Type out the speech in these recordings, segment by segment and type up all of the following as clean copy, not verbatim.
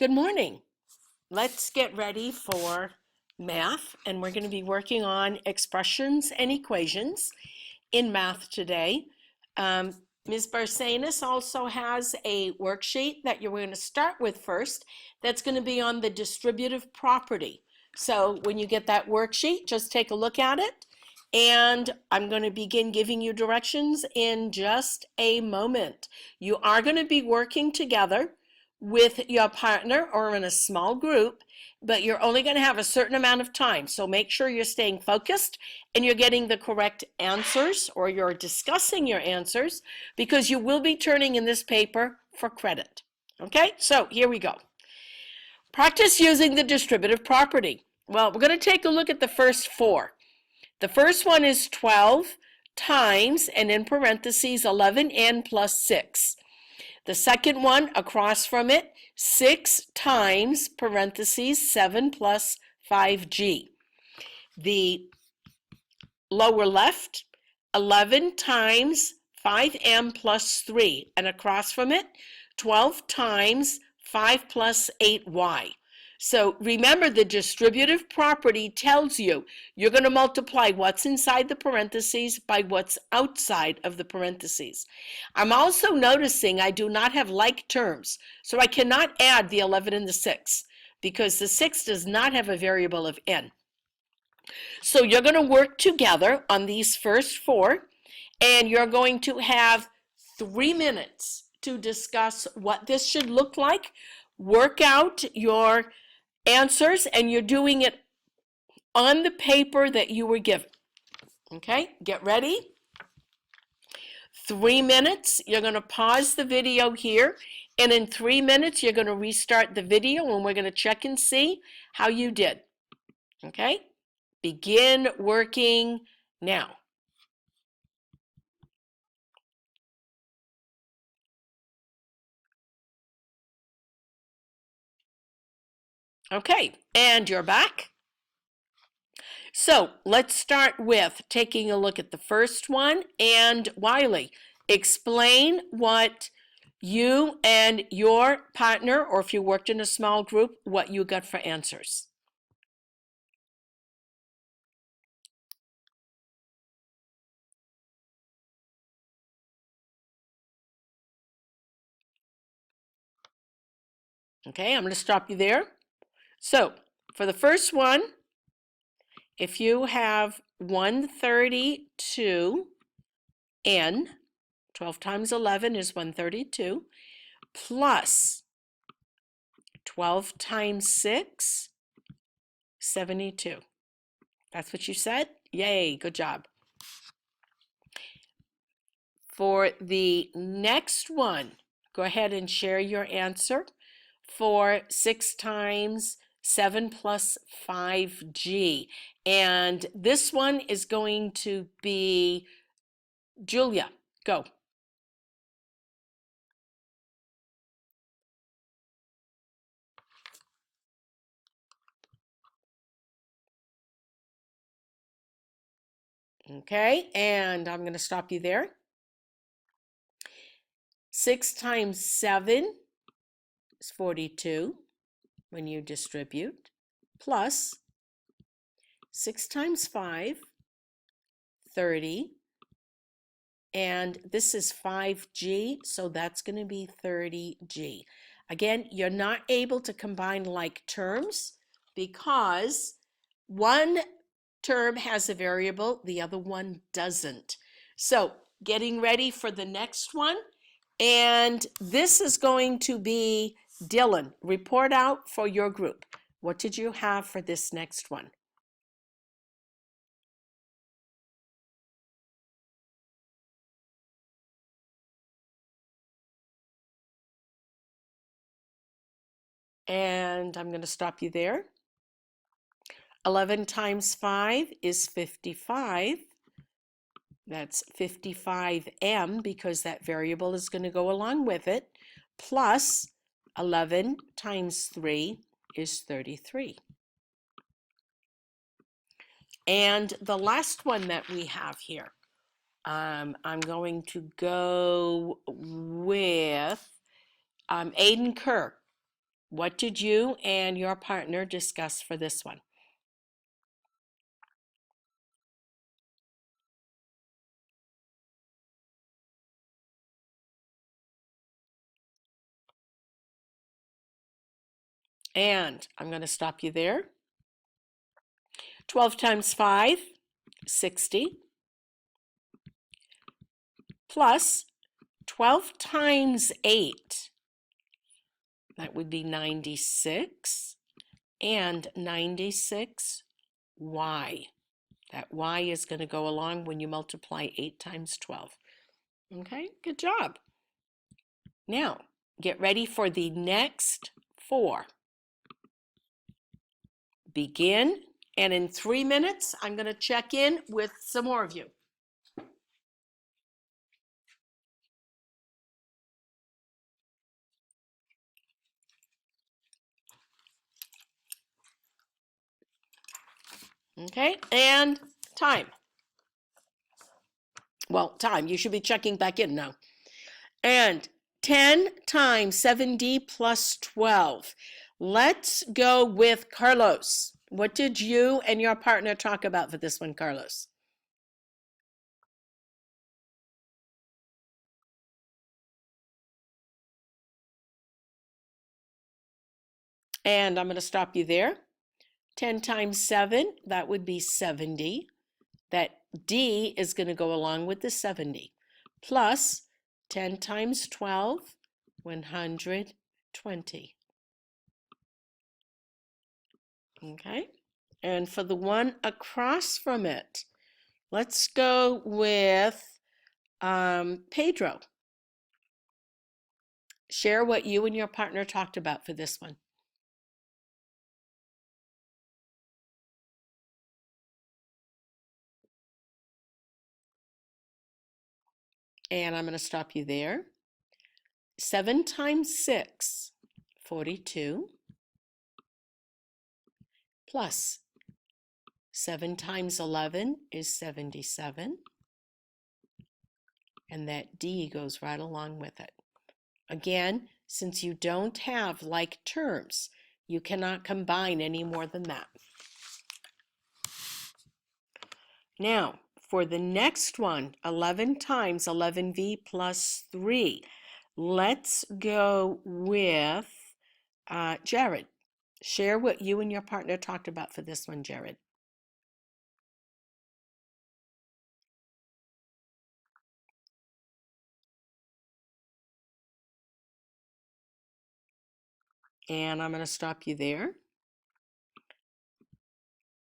Good morning. Let's get ready for math, and we're going to be working on expressions and equations in math today. Ms. Barsanis also has a worksheet that you're going to start with first that's going to be on the distributive property. So when you get that worksheet, just take a look at it, and I'm going to begin giving you directions in just a moment. You are going to be working together with your partner or in a small group, but you're only going to have a certain amount of time. So make sure you're staying focused and you're getting the correct answers, or you're discussing your answers, because you will be turning in this paper for credit. Okay, so here we go. Practice using the distributive property. Well, we're going to take a look at the first four. The first one is 12 times, and in parentheses, 11n plus 6. The second one across from it, 6 times, parentheses, 7 plus 5g. The lower left, 11 times 5m plus 3, and across from it, 12 times 5 plus 8y. So remember, the distributive property tells you you're going to multiply what's inside the parentheses by what's outside of the parentheses. I'm also noticing I do not have like terms, so I cannot add the 11 and the 6 because the 6 does not have a variable of n. So you're going to work together on these first four, and you're going to have 3 minutes to discuss what this should look like. Work out your answers, and you're doing it on the paper that you were given. Okay, get ready. 3 minutes. You're going to pause the video here, and in 3 minutes you're going to restart the video, and we're going to check and see how you did. Okay, begin working now. Okay, and you're back. So let's start with taking a look at the first one. And Wiley, explain what you and your partner, or if you worked in a small group, what you got for answers. Okay, I'm going to stop you there. So for the first one, if you have 132n, 12 times 11 is 132, plus 12 times 6, 72. That's what you said? Yay, good job. For the next one, go ahead and share your answer for 6 times 7 plus 5g. And this one is going to be Julia. Go. Okay, and I'm going to stop you there. 6 times 7 is 42 when you distribute, plus 6 times 5, 30, and this is 5g, so that's going to be 30g. Again, you're not able to combine like terms because one term has a variable, the other one doesn't. So getting ready for the next one, and this is going to be Dylan. Report out for your group. What did you have for this next one? And I'm going to stop you there. 11 times 5 is 55. That's 55m because that variable is going to go along with it. Plus 11 times 3 is 33. And the last one that we have here, I'm going to go with Aiden Kerr. What did you and your partner discuss for this one? And I'm going to stop you there. 12 times 5, 60, plus 12 times 8, that would be 96, and 96y. That y is going to go along when you multiply 8 times 12. Okay, good job. Now, get ready for the next 4. Begin, and in 3 minutes, I'm going to check in with some more of you. Okay, and time. Well, time, you should be checking back in now. And 10 times 7D plus 12. Let's go with Carlos. What did you and your partner talk about for this one, Carlos? And I'm going to stop you there. 10 times 7, that would be 70. That D is going to go along with the 70. Plus 10 times 12, 120. Okay, and for the one across from it, let's go with Pedro. Share what you and your partner talked about for this one. And I'm going to stop you there. 7 times 6, 42, plus 7 times 11 is 77. And that D goes right along with it. Again, since you don't have like terms, you cannot combine any more than that. Now, for the next one, 11 times 11V plus 3. Let's go with Jared. Share what you and your partner talked about for this one, Jared. And I'm going to stop you there.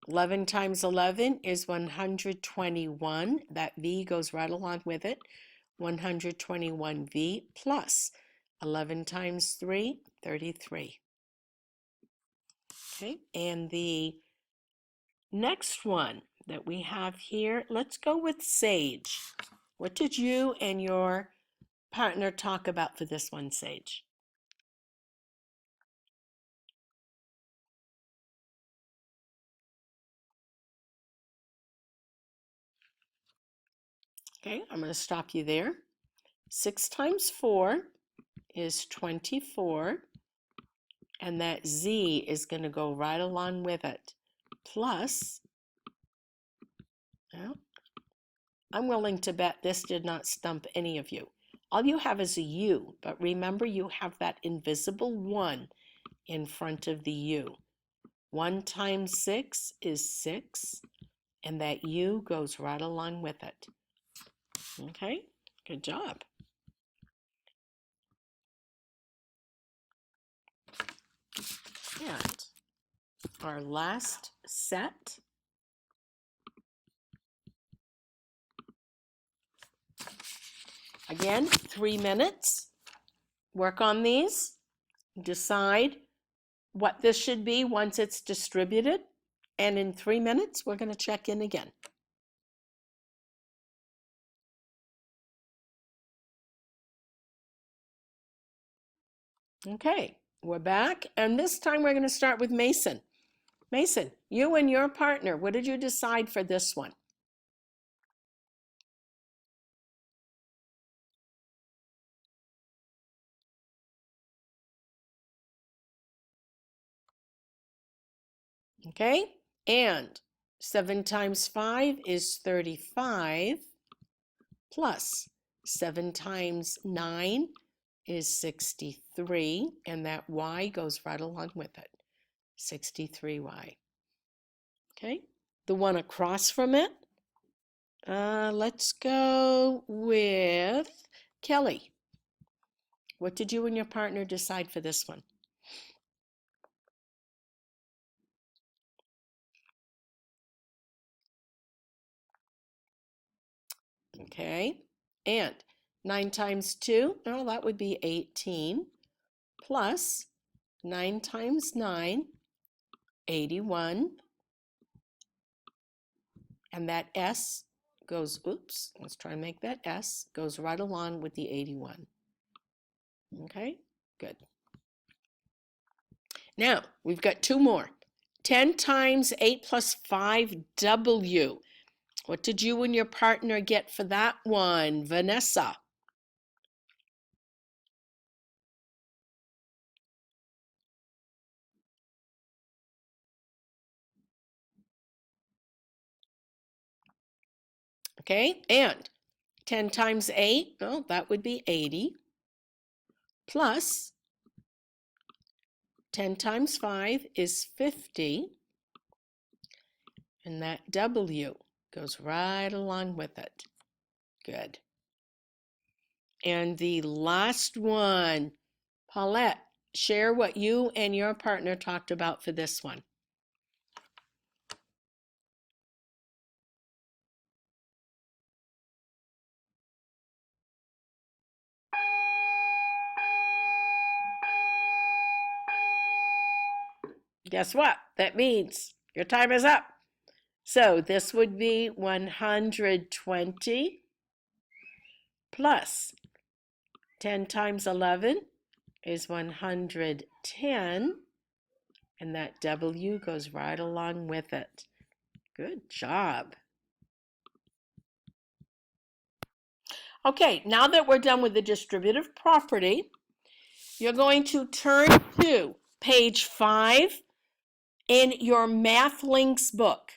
11 times 11 is 121. That V goes right along with it. 121V plus 11 times 3, 33. Okay, and the next one that we have here, let's go with Sage. What did you and your partner talk about for this one, Sage? Okay, I'm going to stop you there. 6 times 4 is 24, and that Z is going to go right along with it. Plus, well, I'm willing to bet this did not stump any of you. All you have is a U, but remember you have that invisible 1 in front of the U. 1 times 6 is 6, and that U goes right along with it. Okay, good job. And our last set. Again, 3 minutes. Work on these. Decide what this should be once it's distributed. And in 3 minutes, we're going to check in again. Okay, we're back. And this time we're going to start with Mason. Mason, you and your partner, what did you decide for this one? Okay, and 7 times 5 is 35, plus 7 times 9 is 63, and that y goes right along with it, 63y. Okay, the one across from it, let's go with Kelly. What did you and your partner decide for this one? Okay, and 9 times 2, oh, that would be 18, plus 9 times 9, 81, and that S goes, oops, let's try and make that S, goes right along with the 81. Okay, good. Now, we've got 2 more. 10 times 8 plus 5W. What did you and your partner get for that one, Vanessa? Okay, and 10 times 8, well, that would be 80, plus 10 times 5 is 50, and that W goes right along with it. Good. And the last one, Paulette, share what you and your partner talked about for this one. Guess what? That means your time is up. So this would be 120 plus 10 times 11 is 110, and that W goes right along with it. Good job. Okay, now that we're done with the distributive property, you're going to turn to page 5 in your MathLinks book.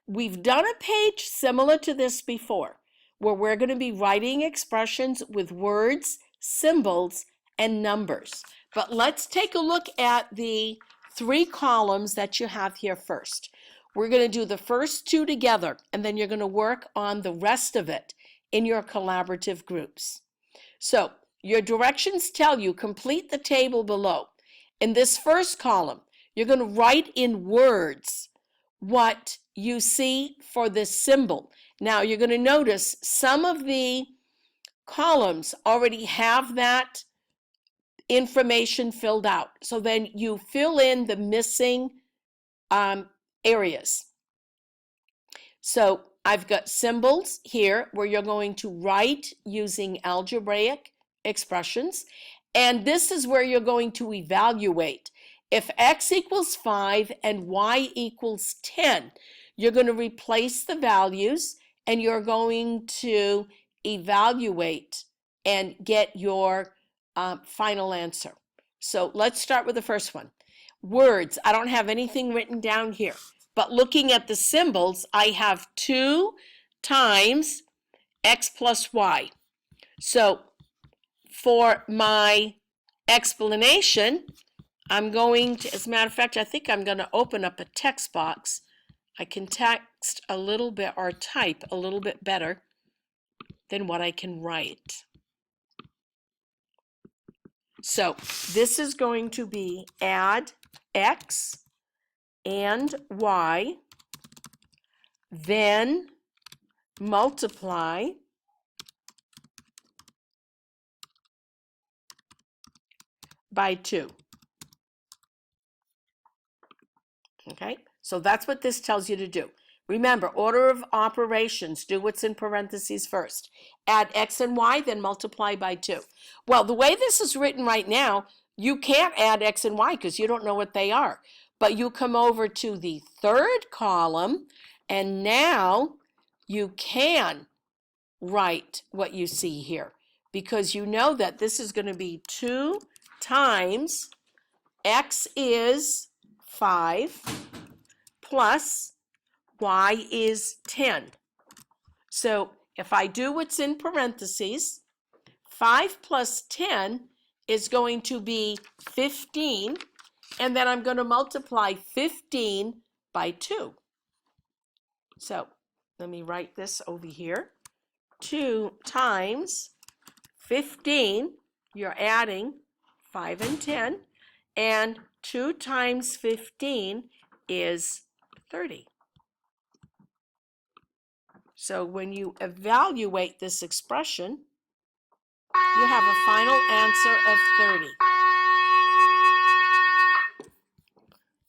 We've done a page similar to this before, where we're going to be writing expressions with words, symbols, and numbers. But let's take a look at the 3 columns that you have here first. We're going to do the first 2 together, and then you're going to work on the rest of it in your collaborative groups. So your directions tell you complete the table below. In this first column, you're going to write in words what you see for this symbol. Now you're going to notice some of the columns already have that information filled out. So then you fill in the missing areas. So I've got symbols here where you're going to write using algebraic expressions. And this is where you're going to evaluate. If x equals 5 and y equals 10, you're going to replace the values and you're going to evaluate and get your final answer. So let's start with the first one. Words, I don't have anything written down here, but looking at the symbols, I have 2 times x plus y. So for my explanation, I'm going to, as a matter of fact, I think I'm going to open up a text box. I can text a little bit or type a little bit better than what I can write. So this is going to be add x and y, then multiply by 2. Okay, so that's what this tells you to do. Remember, order of operations, do what's in parentheses first. Add x and y, then multiply by 2. Well, the way this is written right now, you can't add x and y because you don't know what they are. But you come over to the third column, and now you can write what you see here because you know that this is going to be 2 times x is 5 plus y is 10. So if I do what's in parentheses, 5 plus 10 is going to be 15, and then I'm going to multiply 15 by 2. So let me write this over here. 2 times 15, you're adding 5 and 10, and 2 times 15 is 30. So when you evaluate this expression, you have a final answer of 30.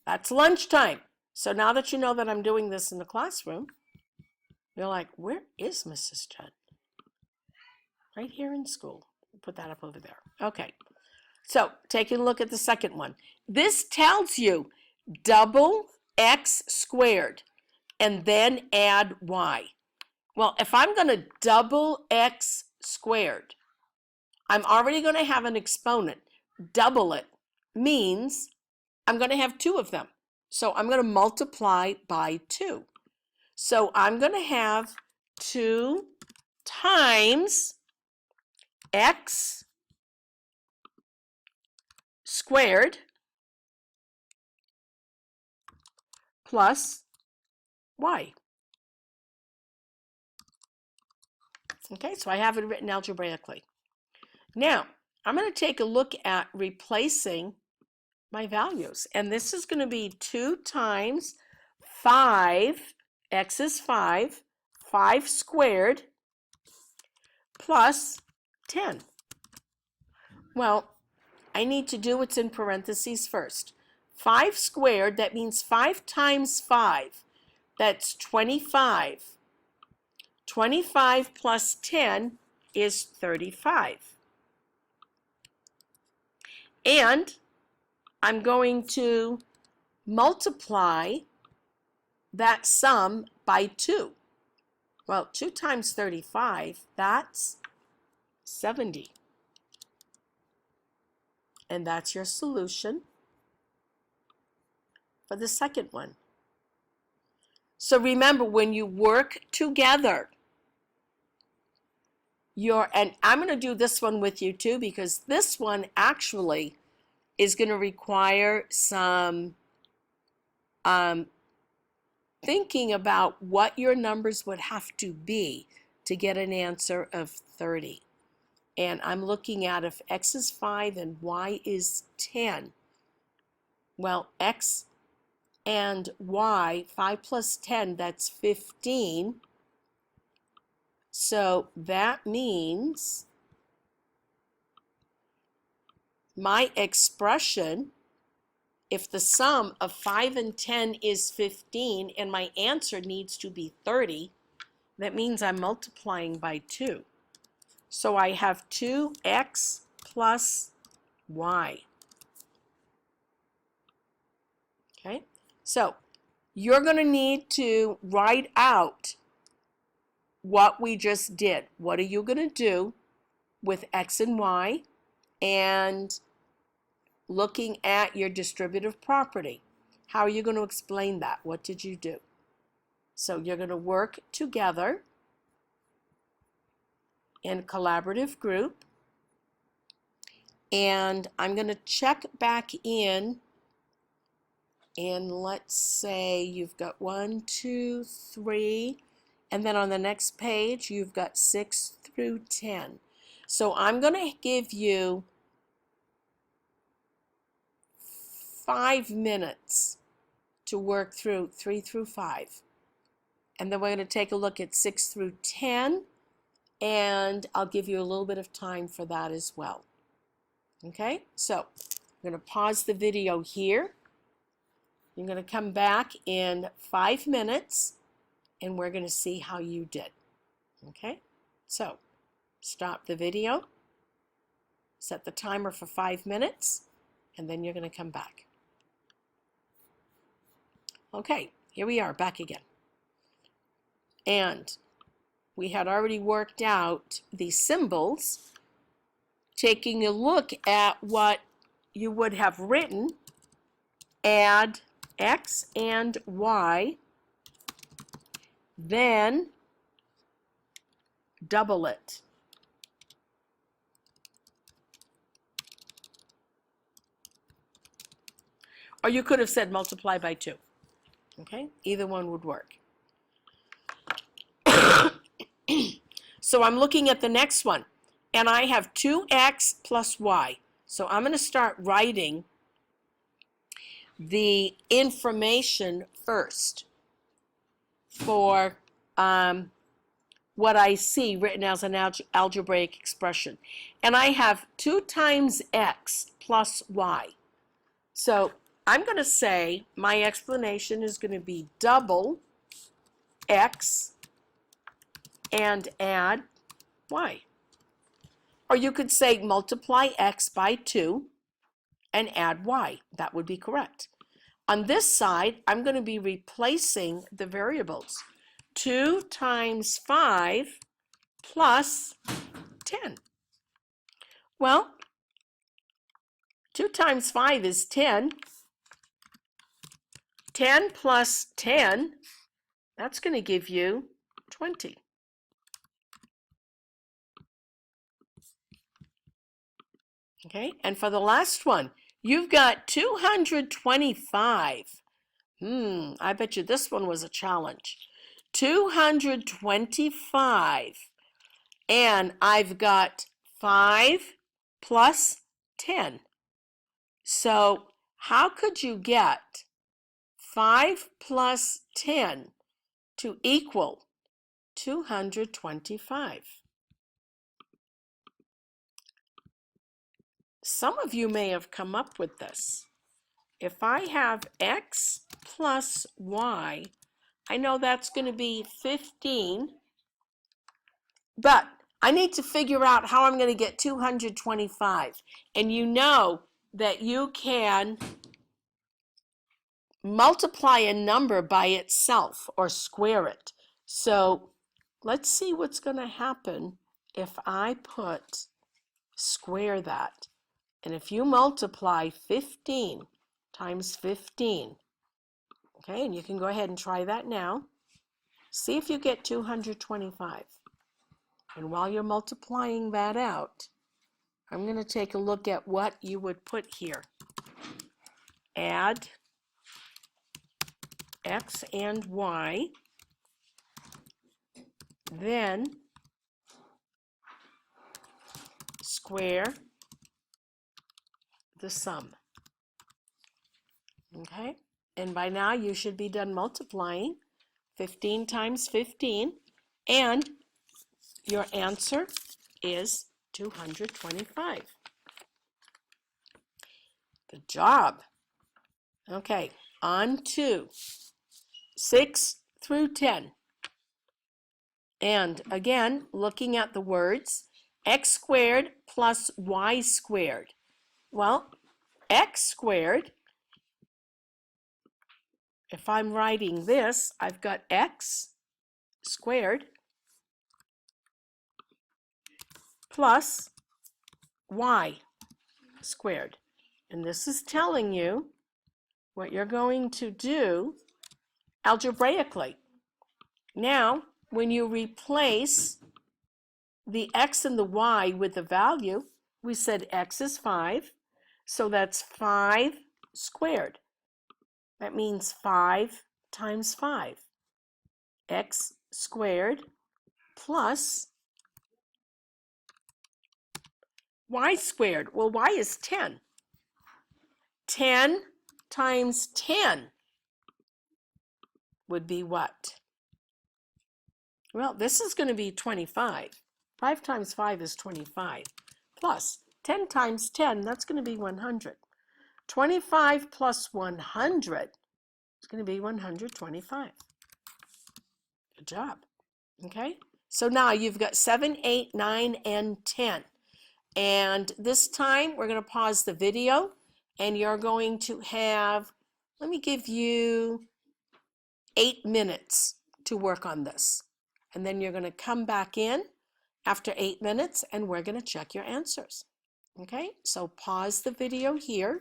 That's lunchtime. So now that you know that I'm doing this in the classroom, you're like, where is Mrs. Judd? Right here in school. Put that up over there. Okay. So taking a look at the second one. This tells you double x squared and then add y. Well, if I'm going to double x squared, I'm already going to have an exponent. Double it means I'm going to have 2 of them. So I'm going to multiply by 2. So I'm going to have 2 times x squared plus y. Okay, so I have it written algebraically. Now, I'm going to take a look at replacing my values. And this is going to be 2 times 5, x is 5, 5 squared plus 10. Well, I need to do what's in parentheses first. 5 squared, that means 5 times 5. That's 25. 25 plus 10 is 35. And I'm going to multiply that sum by 2. Well, 2 times 35, that's 70. And that's your solution for the second one. So remember, when you work together, and I'm going to do this one with you too, because this one actually is going to require some thinking about what your numbers would have to be to get an answer of 30. And I'm looking at if x is 5 and y is 10. Well, x and y, 5 plus 10, that's 15. So that means my expression, if the sum of 5 and 10 is 15 and my answer needs to be 30, that means I'm multiplying by 2. So I have 2x plus y. Okay, so you're going to need to write out what we just did. What are you going to do with x and y, and looking at your distributive property? How are you going to explain that? What did you do? So you're going to work together in a collaborative group, and I'm going to check back in, and let's say you've got 1, 2, 3, and then on the next page you've got 6 through 10. So I'm going to give you 5 minutes to work through 3 through 5. And then we're going to take a look at 6 through 10, and I'll give you a little bit of time for that as well. Okay, so I'm going to pause the video here. You're going to come back in 5 minutes, and we're going to see how you did. Okay, so stop the video, set the timer for 5 minutes, and then you're going to come back. Okay, here we are back again. And we had already worked out the symbols, taking a look at what you would have written: add x and y, then double it. Or you could have said multiply by 2. Okay, either one would work. So I'm looking at the next one, and I have 2x plus y. So I'm going to start writing the information first for what I see written as an algebraic expression. And I have 2 times x plus y. So I'm going to say my explanation is going to be double x and add y. Or you could say multiply x by 2 and add y. That would be correct. On this side, I'm going to be replacing the variables. 2 times 5 plus 10. Well, 2 times 5 is 10. 10 plus 10, that's going to give you 20. Okay, and for the last one, you've got 225. I bet you this one was a challenge. 225. And I've got 5 plus 10. So how could you get 5 plus 10 to equal 225? Some of you may have come up with this. If I have x plus y, I know that's going to be 15, but I need to figure out how I'm going to get 225. And you know that you can multiply a number by itself or square it. So let's see what's going to happen if I put square that. And if you multiply 15 times 15, okay, and you can go ahead and try that now. See if you get 225. And while you're multiplying that out, I'm going to take a look at what you would put here. Add x and y, then square the sum. Okay, and by now you should be done multiplying 15 times 15, and your answer is 225. Good job. Okay, on to 6 through 10. And again, looking at the words, x squared plus y squared. Well, x squared, if I'm writing this, I've got x squared plus y squared. And this is telling you what you're going to do algebraically. Now, when you replace the x and the y with the value, we said x is 5, so that's 5 squared. That means 5 times 5. X squared plus y squared. Well, y is 10. 10 times 10 would be what? Well, this is going to be 25. 5 times 5 is 25. Plus 10 times 10, that's going to be 100. 25 plus 100 is going to be 125. Good job. Okay, so now you've got 7, 8, 9, and 10. And this time we're going to pause the video, and you're going to have, let me give you 8 minutes to work on this. And then you're going to come back in after 8 minutes, and we're going to check your answers. Okay, so pause the video here,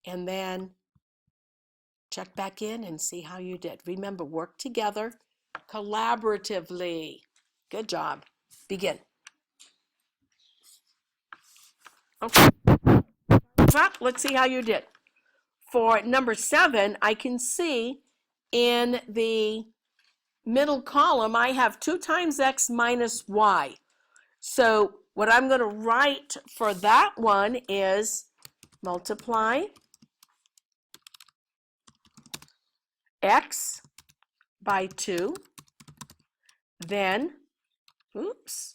and then check back in and see how you did. Remember, work together collaboratively. Good job. Begin. Okay. Well, let's see how you did. For number 7, I can see in the middle column, I have 2 times x minus y. So what I'm going to write for that one is multiply x by 2, then, oops,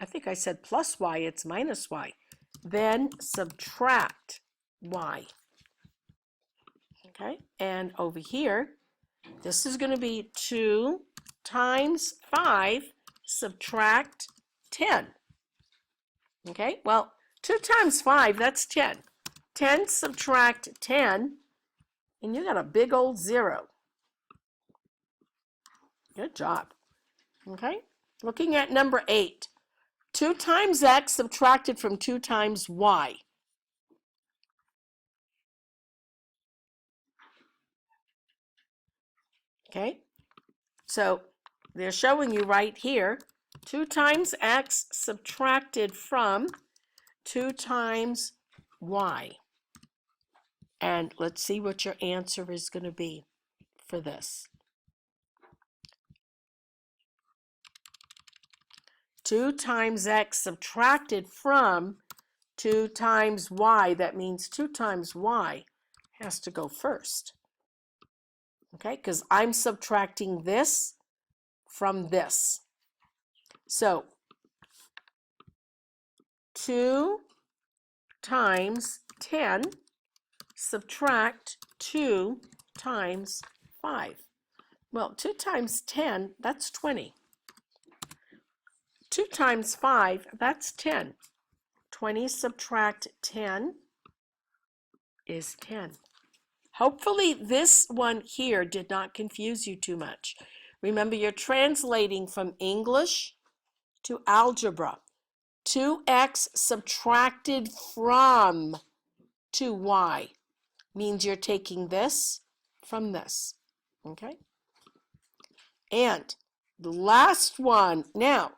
I think I said plus y, it's minus y. Then subtract y. Okay, and over here, this is going to be 2 times 5, subtract 10. Okay, well, 2 times 5, that's 10. 10 subtract 10, and you got a big old 0. Good job. Okay, looking at number 8. 2 times x subtracted from 2 times y. Okay, so they're showing you right here 2 times x subtracted from 2 times y. And let's see what your answer is going to be for this. 2 times x subtracted from 2 times y. That means 2 times y has to go first. Okay, because I'm subtracting this from this. So 2 times 10 subtract 2 times 5. Well, 2 times 10, that's 20. 2 times 5, that's 10. 20 subtract 10 is 10. Hopefully this one here did not confuse you too much. Remember, you're translating from English to algebra. 2x subtracted from 2y means you're taking this from this. Okay? And the last one. Now,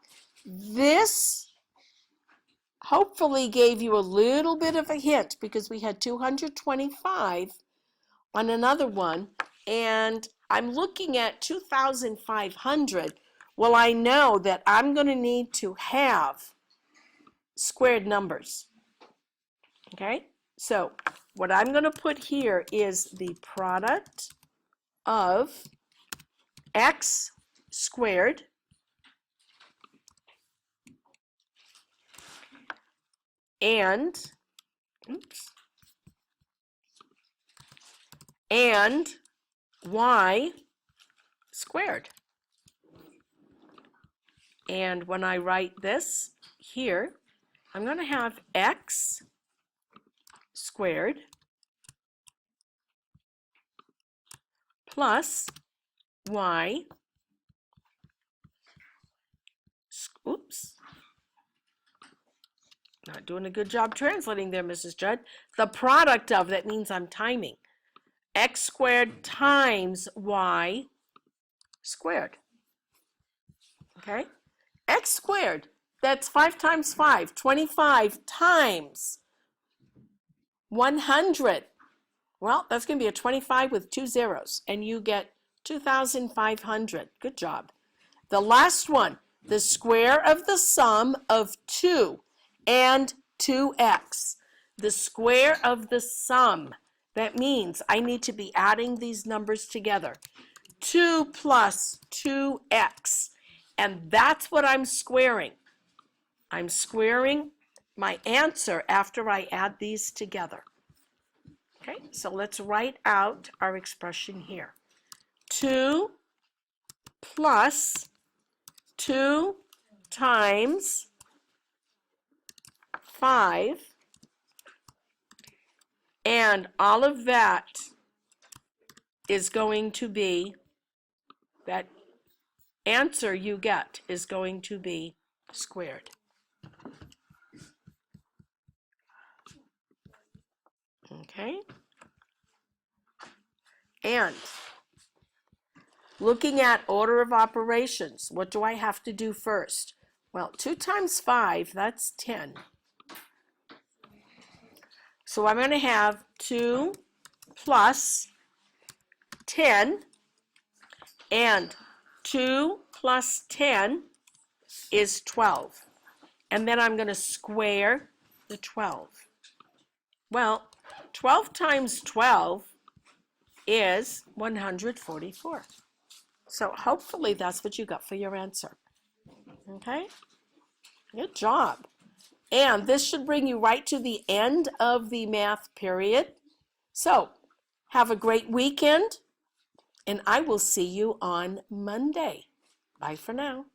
this hopefully gave you a little bit of a hint because we had 225 on another one, and I'm looking at 2,500. Well, I know that I'm going to need to have squared numbers. Okay? So what I'm going to put here is the product of x squared and, oops, and y squared. And when I write this here, I'm going to have x squared plus y, oops, not doing a good job translating there, Mrs. Judd. The product of, that means I'm timing, x squared times y squared. Okay? X squared, that's 5 times 5, 25 times 100. Well, that's going to be a 25 with 2 zeros, and you get 2,500. Good job. The last one, the square of the sum of 2 and 2x. The square of the sum. That means I need to be adding these numbers together. 2 plus 2x. And that's what I'm squaring. I'm squaring my answer after I add these together. Okay, so let's write out our expression here. 2 plus 2 times 5, and all of that is going to be, that answer you get is going to be squared. Okay? And looking at order of operations, what do I have to do first? Well, 2 times 5, that's 10. So I'm going to have 2 plus 10, and 2 plus 10 is 12. And then I'm going to square the 12. Well, 12 times 12 is 144. So hopefully that's what you got for your answer. Okay? Good job. And this should bring you right to the end of the math period. So have a great weekend, and I will see you on Monday. Bye for now.